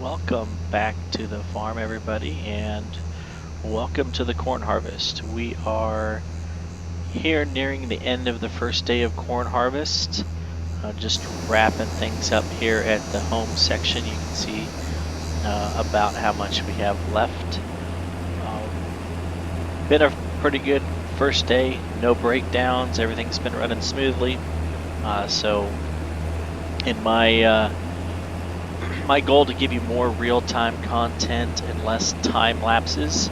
Welcome back to the farm, everybody, and welcome to the corn harvest. We are here nearing the end of the first day of corn harvest. Just wrapping things up here at the home section. You can see about how much we have left. Been a pretty good first day, no breakdowns, everything's been running smoothly. So in my goal to give you more real-time content and less time lapses,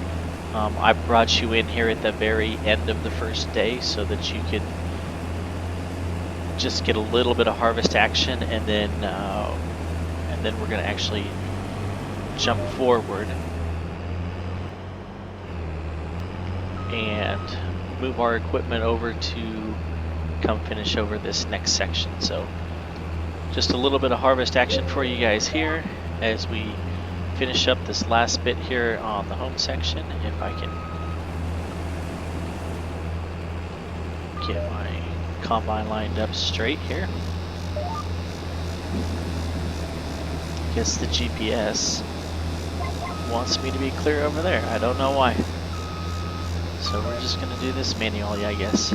I brought you in here at the very end of the first day so that you can just get a little bit of harvest action, and then we're going to actually jump forward and move our equipment over to come finish over this next section. So just a little bit of harvest action for you guys here as we finish up this last bit here on the home section. If I can get my combine lined up straight here. Guess the GPS wants me to be clear over there. I don't know why. So we're just gonna do this manually, I guess.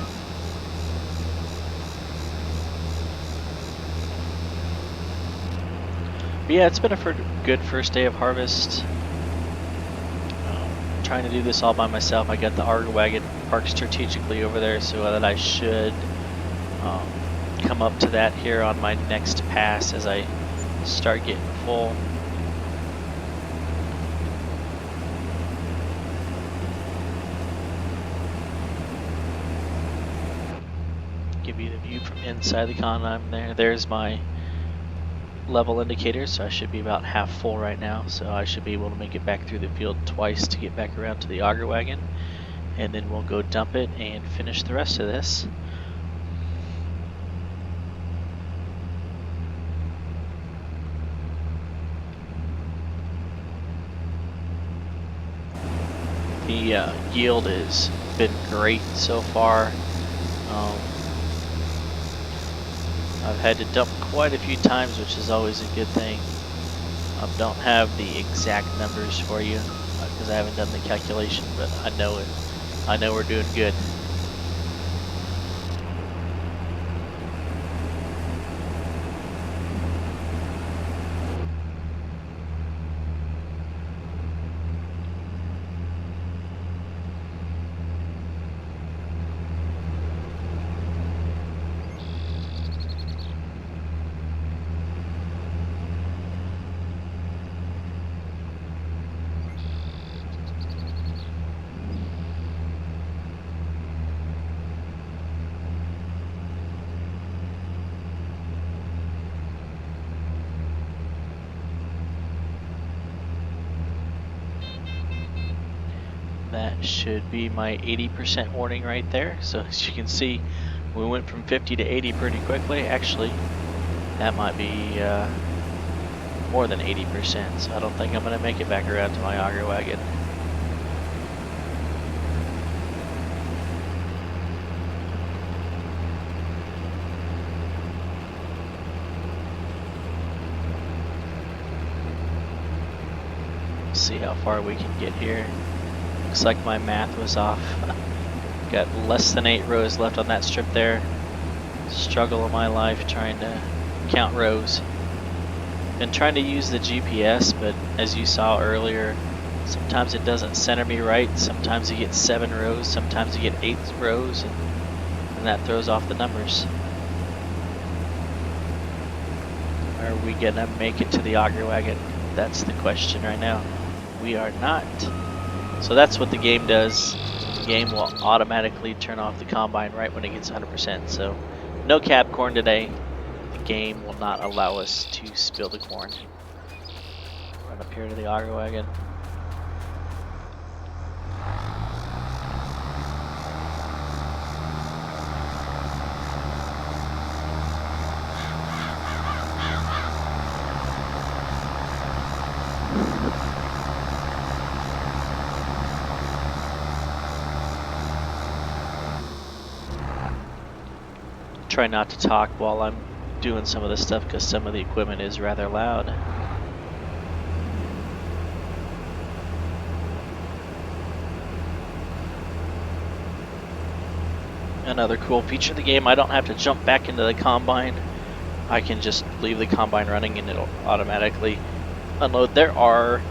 But yeah, it's been a good first day of harvest. Trying to do this all by myself. I got the auger wagon parked strategically over there so that I should come up to that here on my next pass as I start getting full. Give you the view from inside the combine there. There's my level indicator, so I should be about half full right now, so I should be able to make it back through the field twice to get back around to the auger wagon, and then we'll go dump it and finish the rest of this. The yield has been great so far. I've had to dump quite a few times, which is always a good thing. I don't have the exact numbers for you because I haven't done the calculation, but I know it. I know we're doing good. That should be my 80% warning right there. So as you can see, we went from 50 to 80 pretty quickly. Actually, that might be more than 80%, so I don't think I'm going to make it back around to my auger wagon. See how far we can get here. Looks like my math was off. Got less than 8 rows left on that strip there. Struggle of my life trying to count rows. Been trying to use the GPS, but as you saw earlier, sometimes it doesn't center me right. Sometimes you get 7 rows, sometimes you get 8 rows, and that throws off the numbers. Are we gonna make it to the auger wagon? That's the question right now. We are not. So that's what the game does. The game will automatically turn off the combine right when it gets 100%. So no cab corn today. The game will not allow us to spill the corn. Run up here to the auger wagon. Try not to talk while I'm doing some of this stuff because some of the equipment is rather loud. Another cool feature of the game, I don't have to jump back into the combine. I can just leave the combine running and it'll automatically unload. There are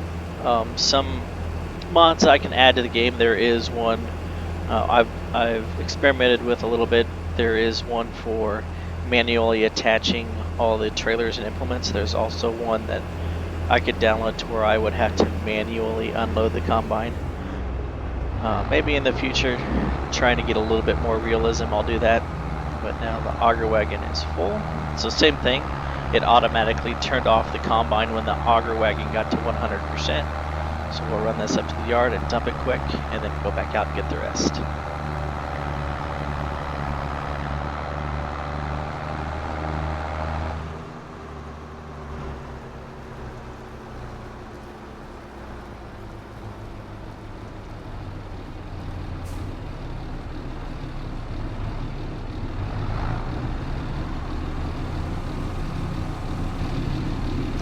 some mods I can add to the game. There is one I've experimented with a little bit. There is one for manually attaching all the trailers and implements. There's also one that I could download to where I would have to manually unload the combine. Maybe in the future, trying to get a little bit more realism, I'll do that. But now the auger wagon is full. So same thing, it automatically turned off the combine when the auger wagon got to 100%. So we'll run this up to the yard and dump it quick, and then go back out and get the rest.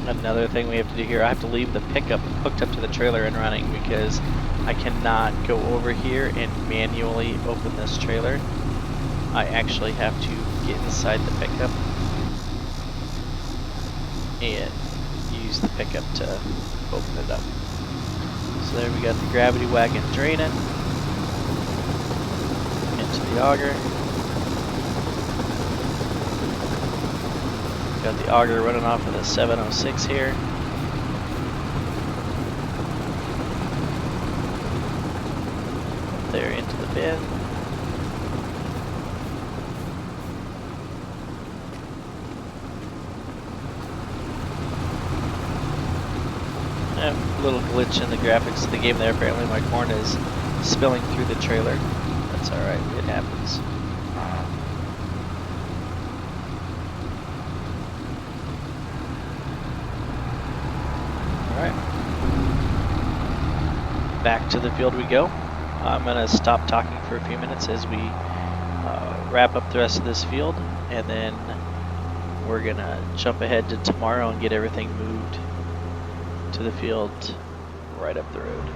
Another thing we have to do here, I have to leave the pickup hooked up to the trailer and running because I cannot go over here and manually open this trailer. I actually have to get inside the pickup and use the pickup to open it up. So there we got the gravity wagon draining into the auger. Got the auger running off of the 706 here. Up there into the bin. A little glitch in the graphics of the game there. Apparently my corn is spilling through the trailer. That's alright, it happens. Alright, back to the field we go. I'm going to stop talking for a few minutes as we wrap up the rest of this field, and then we're going to jump ahead to tomorrow and get everything moved to the field right up the road.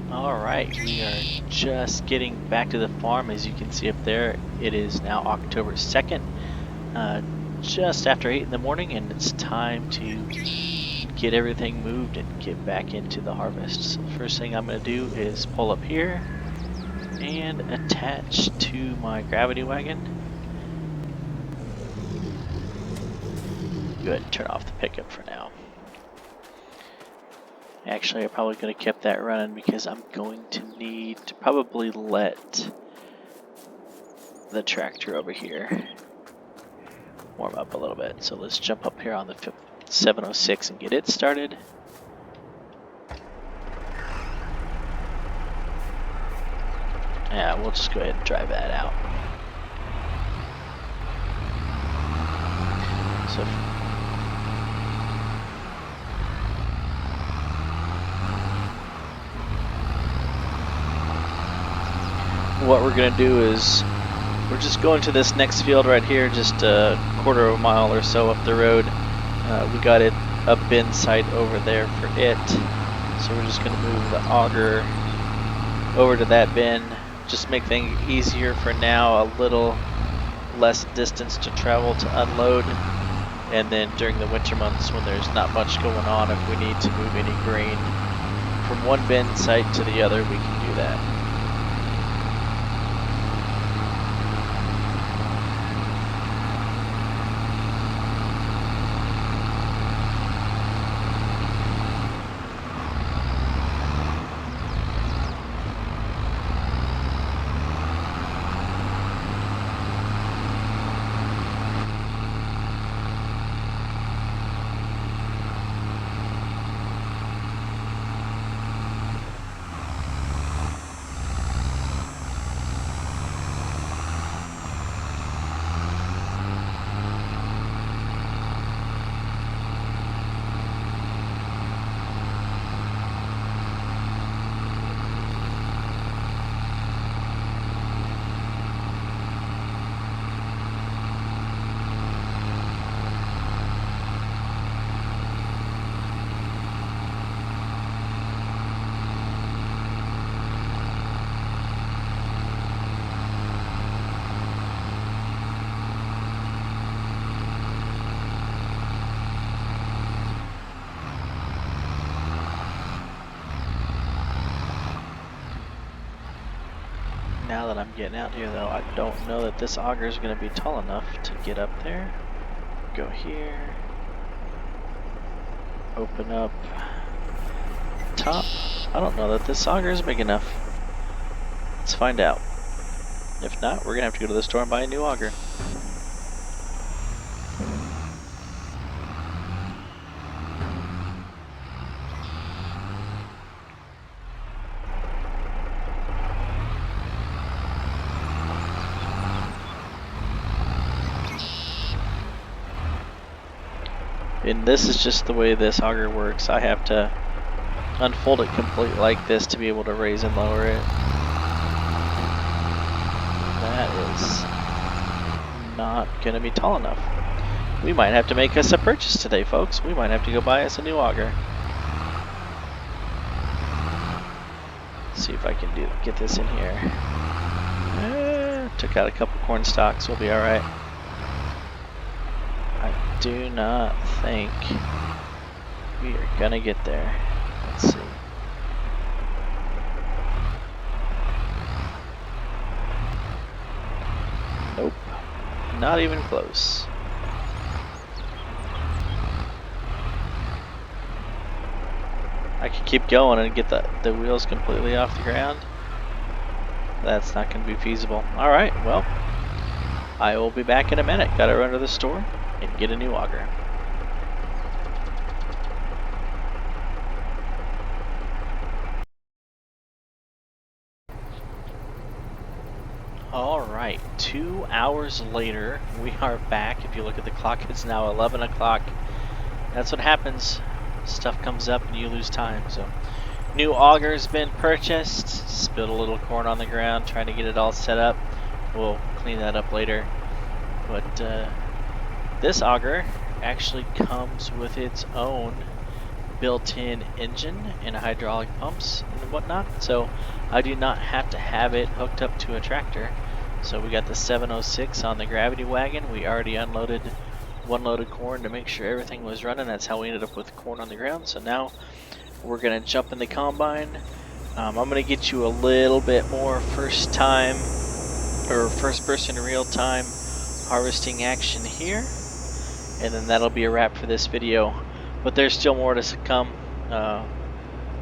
Alright, we are just getting back to the farm. As you can see up there, it is now October 2nd, just after 8 in the morning, and it's time to get everything moved and get back into the harvest. So the first thing I'm going to do is pull up here and attach to my gravity wagon. Go ahead and turn off the pickup for now. Actually, I probably could have kept that running because I'm going to need to probably let the tractor over here warm up a little bit. So let's jump up here on the 706 and get it started. Yeah, we'll just go ahead and drive that out. So what we're gonna do is we're just going to this next field right here, just a quarter of a mile or so up the road. We got a bin site over there for it, so we're just gonna move the auger over to that bin. Just make things easier for now, a little less distance to travel to unload, and then during the winter months when there's not much going on, if we need to move any grain from one bin site to the other, we can do that. Now that I'm getting out here though, I don't know that this auger is going to be tall enough to get up there. Go here. Open up top. I don't know that this auger is big enough. Let's find out. If not, we're going to have to go to the store and buy a new auger. And this is just the way this auger works. I have to unfold it completely like this to be able to raise and lower it. That is not going to be tall enough. We might have to make us a purchase today, folks. We might have to go buy us a new auger. Let's see if I can get this in here. Took out a couple corn stalks. We'll be all right. I do not think we are gonna get there. Let's see. Nope, not even close. I could keep going and get the wheels completely off the ground. That's not gonna be feasible. All right, well, I will be back in a minute. Gotta run to the store and get a new auger. Alright, 2 hours later, we are back. If you look at the clock, it's now 11 o'clock. That's what happens. Stuff comes up and you lose time. So, new auger's been purchased. Spilled a little corn on the ground, trying to get it all set up. We'll clean that up later. But this auger actually comes with its own built-in engine and hydraulic pumps and whatnot, so I do not have to have it hooked up to a tractor. So we got the 706 on the gravity wagon. We already unloaded one load of corn to make sure everything was running. That's how we ended up with corn on the ground. So now we're gonna jump in the combine, I'm going to get you a little bit more first time or first person real time harvesting action here, and then that'll be a wrap for this video. But there's still more to come.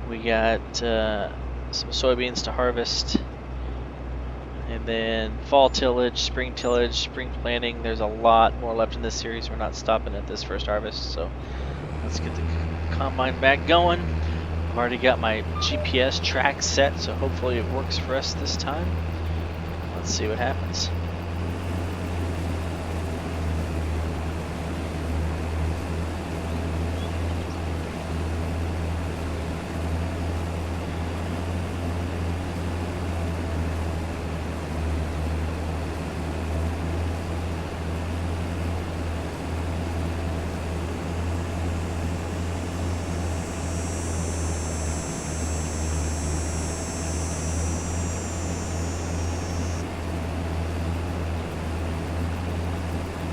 We got some soybeans to harvest, and then fall tillage, spring planting. There's a lot more left in this series. We're not stopping at this first harvest, so let's get the combine back going. I've already got my GPS track set, so hopefully it works for us this time. Let's see what happens.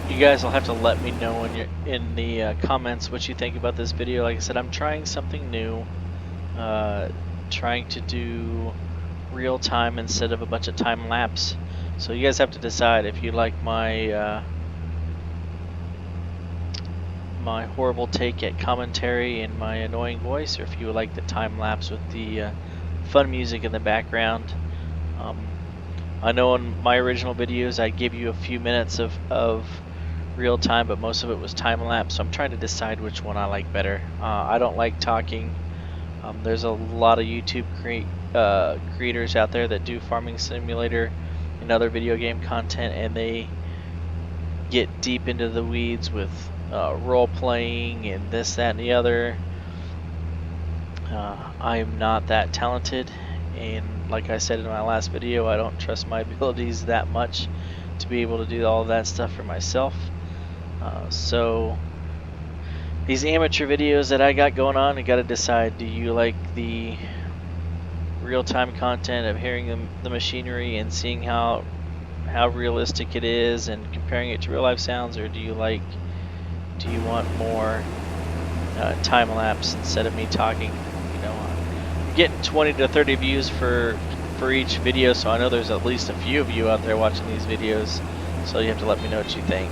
You guys will have to let me know when you're in the comments what you think about this video. Like I said, I'm trying something new, trying to do real time instead of a bunch of time lapse. So you guys have to decide if you like my my horrible take at commentary and my annoying voice, or if you like the time lapse with the fun music in the background. I know in my original videos I give you a few minutes of real time, but most of it was time lapse, so I'm trying to decide which one I like better. I don't like talking. There's a lot of YouTube creators out there that do farming simulator and other video game content, and they get deep into the weeds with role playing and this, that, and the other. I'm not that talented, and like I said in my last video, I don't trust my abilities that much to be able to do all of that stuff for myself. So these amateur videos that I got going on, you got to decide, do you like the real-time content of hearing the machinery and seeing how realistic it is and comparing it to real-life sounds, or do you want more time lapse instead of me talking? You know, I'm getting 20 to 30 views for each video, so I know there's at least a few of you out there watching these videos, so you have to let me know what you think.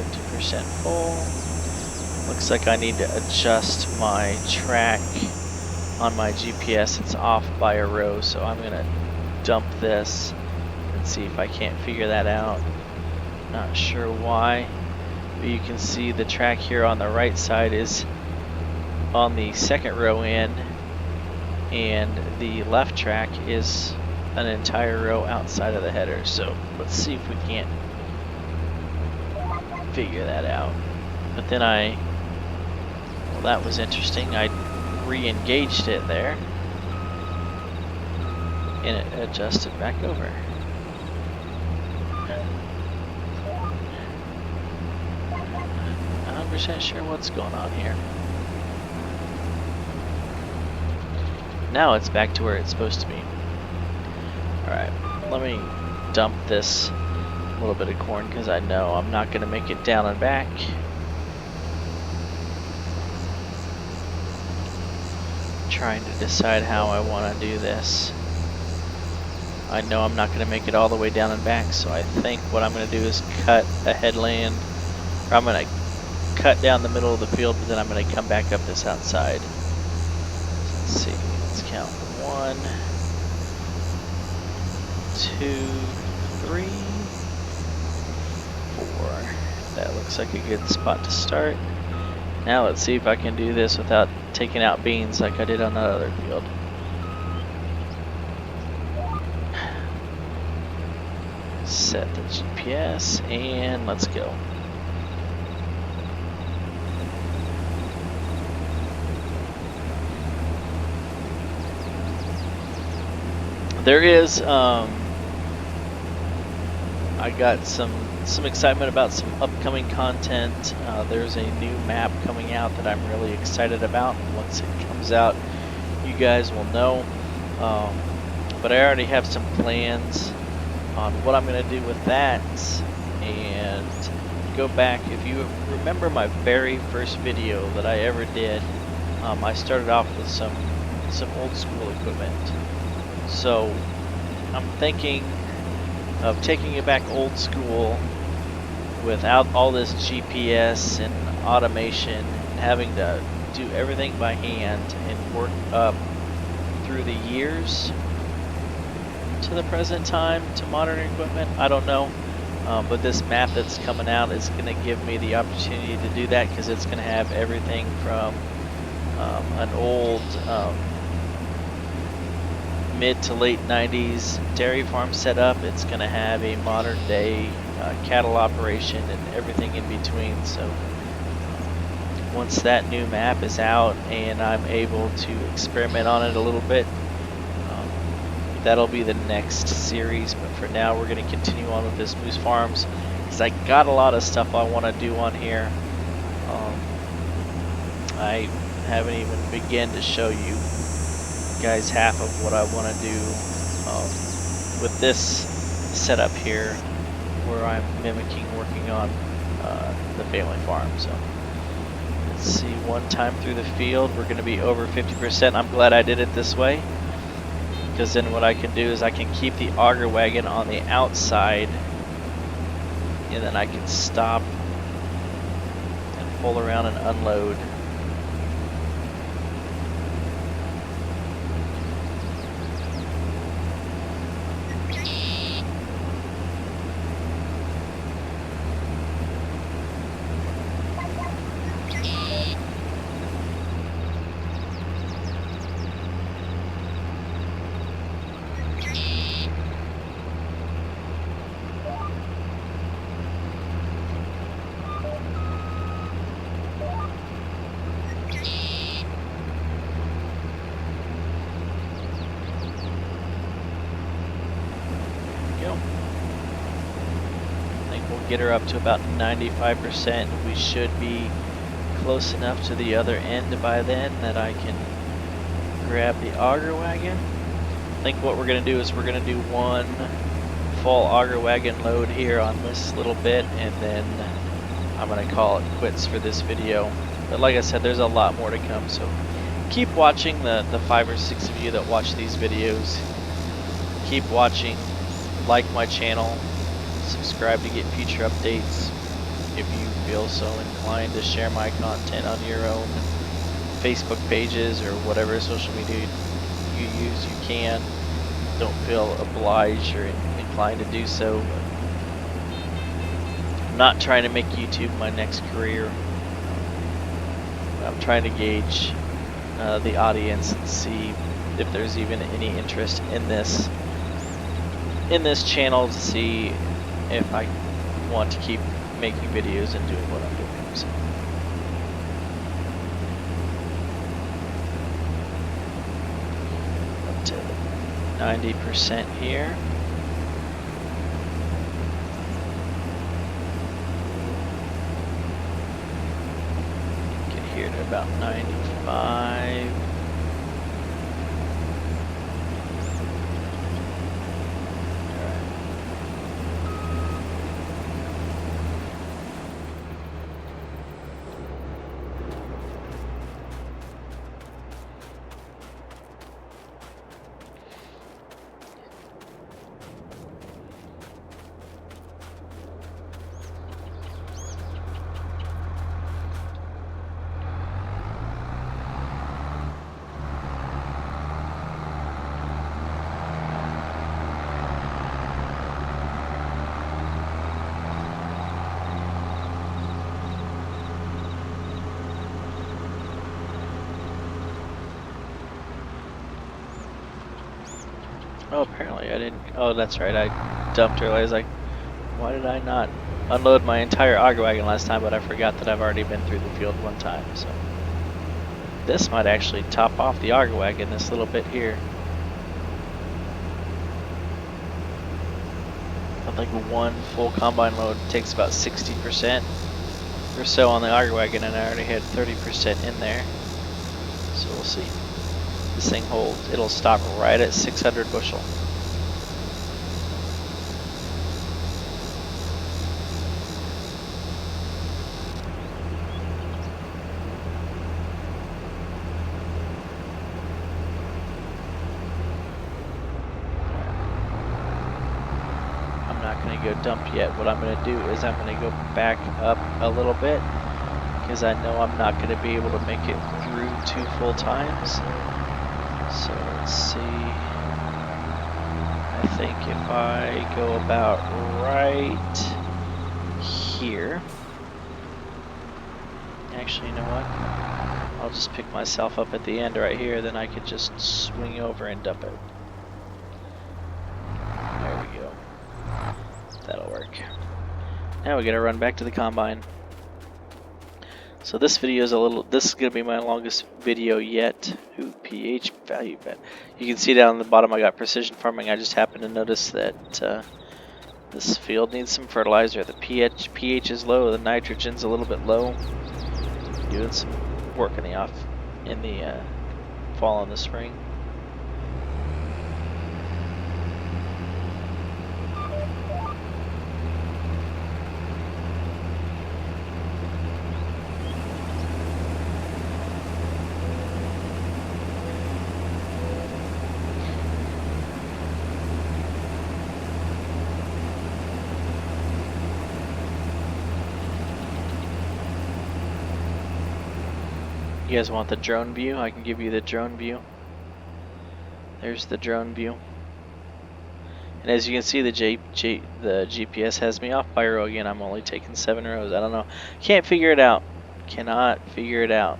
50% full. Looks like I need to adjust my track on my GPS. It's off by a row, so I'm gonna dump this and see if I can't figure that out. Not sure why, but you can see the track here on the right side is on the second row in, and the left track is an entire row outside of the header. So let's see if we can't figure that out. But then well, that was interesting. I re-engaged it there, and it adjusted back over. I'm not 100% sure what's going on here. Now it's back to where it's supposed to be. Alright, let me dump this little bit of corn because I know I'm not going to make it down and back. Trying to decide how I want to do this. I know I'm not going to make it all the way down and back, so I think what I'm going to do is cut a headland, or I'm going to cut down the middle of the field, but then I'm going to come back up this outside. Let's see, let's count. 1, 2, 3, 4. That looks like a good spot to start. Now let's see if I can do this without taking out beans like I did on that other field. Set the GPS and let's go. There is, I got some excitement about some upcoming content. There's a new map coming out that I'm really excited about. Once it comes out, you guys will know. But I already have some plans on what I'm going to do with that. And go back, if you remember my very first video that I ever did, I started off with some some old school equipment. So I'm thinking of taking it back old school without all this GPS and automation, and having to do everything by hand and work up through the years to the present time to modern equipment. I don't know, but this map that's coming out is going to give me the opportunity to do that, because it's going to have everything from an old mid to late 90s dairy farm setup. It's going to have a modern day cattle operation and everything in between. So once that new map is out and I'm able to experiment on it a little bit, that'll be the next series. But for now, we're going to continue on with this Moose Farms, because I got a lot of stuff I want to do on here. I haven't even begun to show you guys half of what I want to do with this setup here, where I'm mimicking working on the family farm. So let's see, one time through the field, we're going to be over 50%. I'm glad I did it this way, because then what I can do is I can keep the auger wagon on the outside, and then I can stop and pull around and unload. Get her up to about 95%. We should be close enough to the other end by then that I can grab the auger wagon. I think what we're going to do is we're going to do one full auger wagon load here on this little bit, and then I'm going to call it quits for this video. But like I said, there's a lot more to come, so keep watching. The 5 or 6 of you that watch these videos, keep watching, like my channel, subscribe to get future updates. If you feel so inclined to share my content on your own Facebook pages or whatever social media you use, you can. Don't feel obliged or inclined to do so. I'm not trying to make YouTube my next career. I'm trying to gauge the audience and see if there's even any interest in this channel, to see if I want to keep making videos and doing what I'm doing. So up to 90% here. Get here to about 95. Oh, apparently I didn't. Oh, that's right. I dumped earlier. I was like, why did I not unload my entire auger wagon last time? But I forgot that I've already been through the field one time. So this might actually top off the auger wagon, this little bit here. I think one full combine load takes about 60% or so on the auger wagon, and I already had 30% in there. So we'll see. This thing holds. It'll stop right at 600 bushel. to go dump yet. What I'm going to do is I'm going to go back up a little bit because I know I'm not going to be able to make it through 2 full times. So let's see. I think if I go about right here. Actually, you know what? I'll just pick myself up at the end right here, then I could just swing over and dump it. There we go. That'll work. Now we gotta run back to the combine. So this video is this is gonna be my longest video yet. Ooh, pH value bet. You can see down the bottom I got precision farming. I just happened to notice that this field needs some fertilizer. The pH is low, the nitrogen's a little bit low. Doing some work in the fall and the spring. You guys want the drone view? I can give you the drone view. There's the drone view. And as you can see, the GPS has me off by a row again. I'm only taking 7 rows. I don't know. Can't figure it out. Cannot figure it out.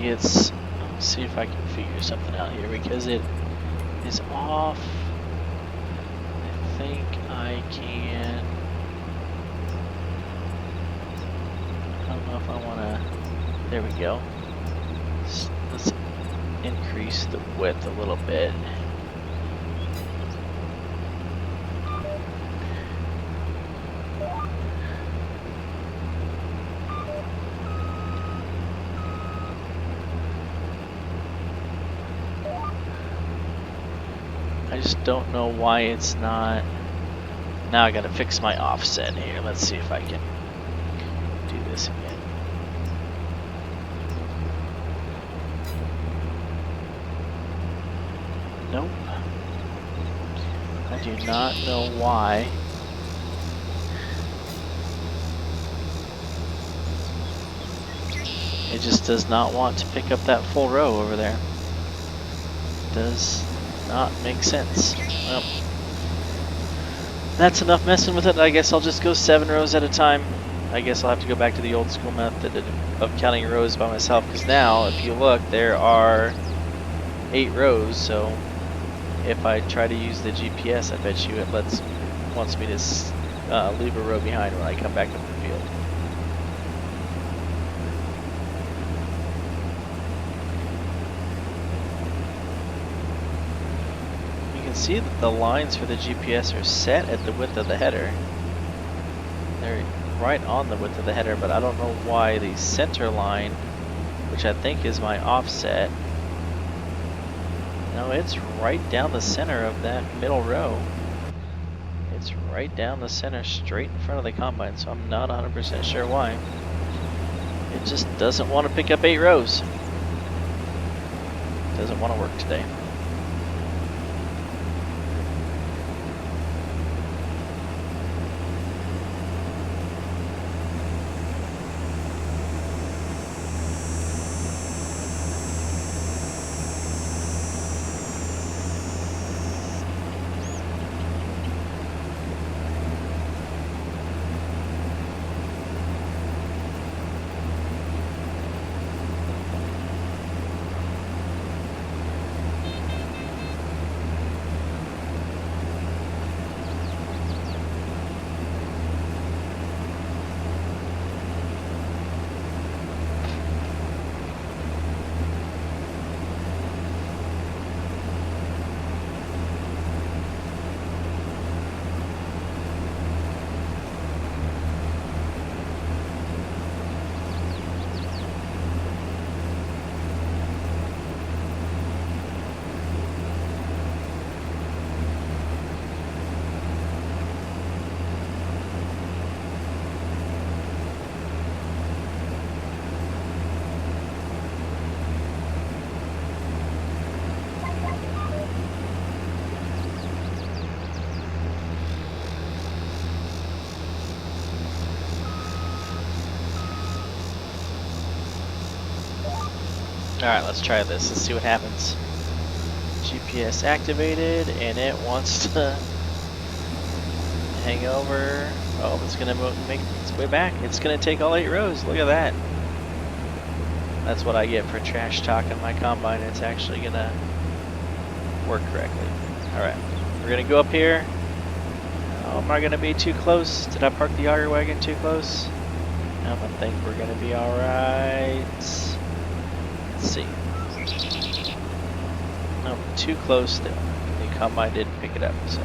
Let's see if I can figure something out here because it is off. I think I can. I don't know if I want to. There we go. Let's increase the width a little bit. I just don't know why it's not. Now I gotta fix my offset here. Let's see if I can do this again. Nope. I do not know why. It just does not want to pick up that full row over there. Does not make sense. Well, that's enough messing with it. I guess I'll just go 7 rows at a time. I guess I'll have to go back to the old school method of counting rows by myself, because now, if you look, there are 8 rows, so if I try to use the GPS, I bet you it wants me to leave a row behind when I come back up the field. See that the lines for the GPS are set at the width of the header. They're right on the width of the header, but I don't know why the center line, which I think is my offset, no, it's right down the center of that middle row. It's right down the center, straight in front of the combine, so I'm not 100% sure why. It just doesn't want to pick up 8 rows. Doesn't want to work today. Alright, let's try this. Let's see what happens. GPS activated, and it wants to hang over. Oh, it's gonna make its way back. It's gonna take all 8 rows. Look at that. That's what I get for trash talking my combine. It's actually gonna work correctly. Alright, we're gonna go up here. Oh, am I gonna be too close? Did I park the auger wagon too close? No, I think we're gonna be alright. Let's see. No, too close. The combine didn't pick it up, so.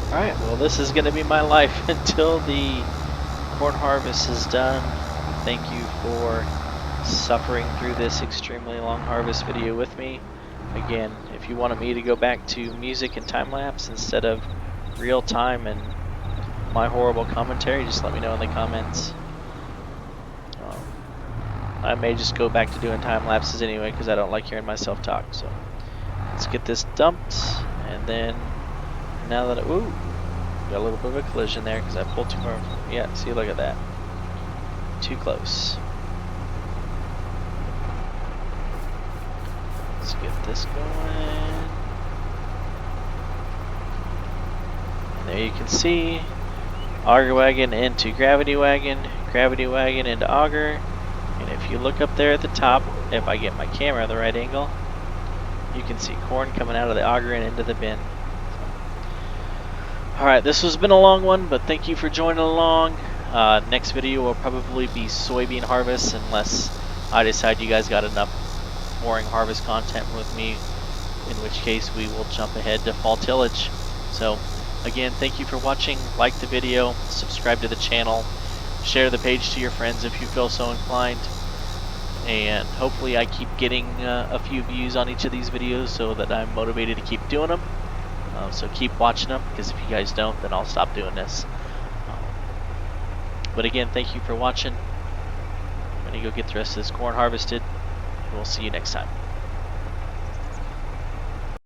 Alright, well this is going to be my life until the corn harvest is done. Thank you for suffering through this extremely long harvest video with me. Again, if you wanted me to go back to music and time-lapse instead of real time and my horrible commentary, just let me know in the comments. I may just go back to doing time-lapses anyway because I don't like hearing myself talk. So let's get this dumped, and then now that ooh, got a little bit of a collision there because I pulled too far. Yeah, see, look at that. Too close. Let's get this going. And there you can see auger wagon into gravity wagon into auger. And if you look up there at the top, if I get my camera at the right angle, you can see corn coming out of the auger and into the bin. Alright, this has been a long one, but thank you for joining along. Next video will probably be soybean harvest unless I decide you guys got enough boring harvest content with me, in which case we will jump ahead to fall tillage. So again, thank you for watching. Like the video, subscribe to the channel, share the page to your friends if you feel so inclined, and hopefully I keep getting a few views on each of these videos so that I'm motivated to keep doing them. So keep watching them, because if you guys don't, then I'll stop doing this. But again, thank you for watching. I'm going to go get the rest of this corn harvested. We'll see you next time.